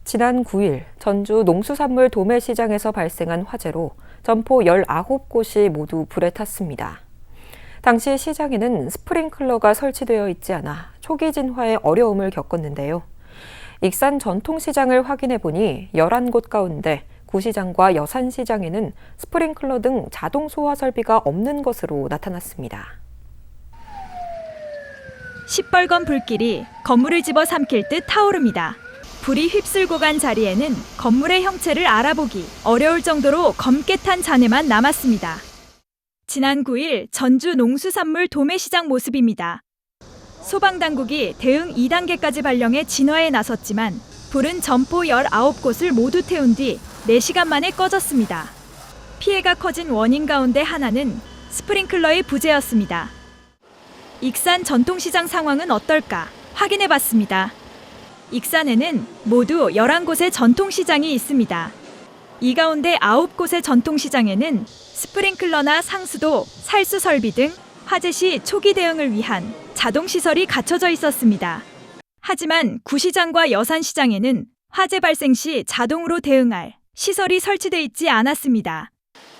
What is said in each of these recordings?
지난 9일 전주 농수산물 도매시장에서 발생한 화재로 점포 19곳이 모두 불에 탔습니다. 당시 시장에는 스프링클러가 설치되어 있지 않아 초기 진화에 어려움을 겪었는데요. 익산 전통시장을 확인해 보니 11곳 가운데 구시장과 여산시장에는 스프링클러 등 자동 소화 설비가 없는 것으로 나타났습니다. 시뻘건 불길이 건물을 집어삼킬 듯 타오릅니다. 불이 휩쓸고 간 자리에는 건물의 형체를 알아보기 어려울 정도로 검게 탄 잔해만 남았습니다. 지난 9일 전주 농수산물 도매시장 모습입니다. 소방당국이 대응 2단계까지 발령해 진화에 나섰지만 불은 점포 19곳을 모두 태운 뒤 4시간 만에 꺼졌습니다. 피해가 커진 원인 가운데 하나는 스프링클러의 부재였습니다. 익산 전통시장 상황은 어떨까 확인해봤습니다. 익산에는 모두 11곳의 전통시장이 있습니다. 이 가운데 9곳의 전통시장에는 스프링클러나 상수도, 살수 설비 등 화재 시 초기 대응을 위한 자동시설이 갖춰져 있었습니다. 하지만 구시장과 여산시장에는 화재 발생 시 자동으로 대응할 시설이 설치돼 있지 않았습니다.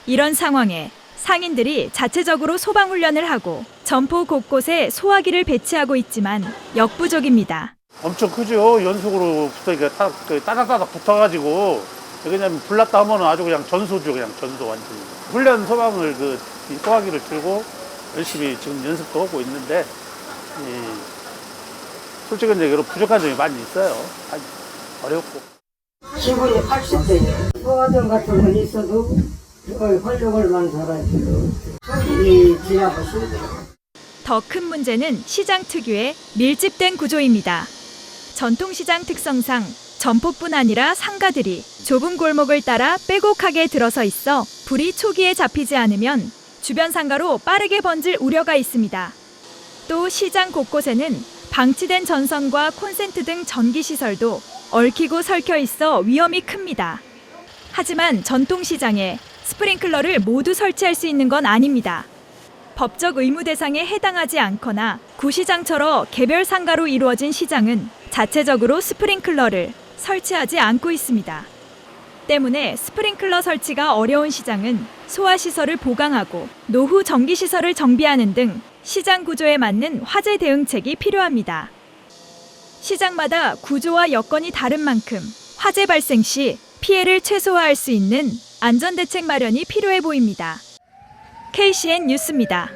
이런 상황에 상인들이 자체적으로 소방훈련을 하고 점포 곳곳에 소화기를 배치하고 있지만 역부족입니다. 엄청 크죠. 연속으로 따닥따닥 붙어가지고 그냥 불났다 하면 아주 그냥 전소죠. 그냥 전소 완전히. 훈련 소방을 이 소화기를 들고 열심히 지금 연습도 하고 있는데 솔직히 이제 부족한 점이 많이 있어요. 어렵고. 기분이 80대예요. 소화전 같은 건 있어도 이걸 활력을만 달아주고 이 지나보시면 더 큰 문제는 시장 특유의 밀집된 구조입니다. 전통시장 특성상 점포뿐 아니라 상가들이 좁은 골목을 따라 빼곡하게 들어서 있어 불이 초기에 잡히지 않으면 주변 상가로 빠르게 번질 우려가 있습니다. 또 시장 곳곳에는 방치된 전선과 콘센트 등 전기시설도 얽히고 설켜 있어 위험이 큽니다. 하지만 전통시장에 스프링클러를 모두 설치할 수 있는 건 아닙니다. 법적 의무 대상에 해당하지 않거나 구시장처럼 개별 상가로 이루어진 시장은 자체적으로 스프링클러를 설치하지 않고 있습니다. 때문에 스프링클러 설치가 어려운 시장은 소화시설을 보강하고 노후 전기시설을 정비하는 등 시장 구조에 맞는 화재 대응책이 필요합니다. 시장마다 구조와 여건이 다른 만큼 화재 발생 시 피해를 최소화할 수 있는 안전대책 마련이 필요해 보입니다. KCN 뉴스입니다.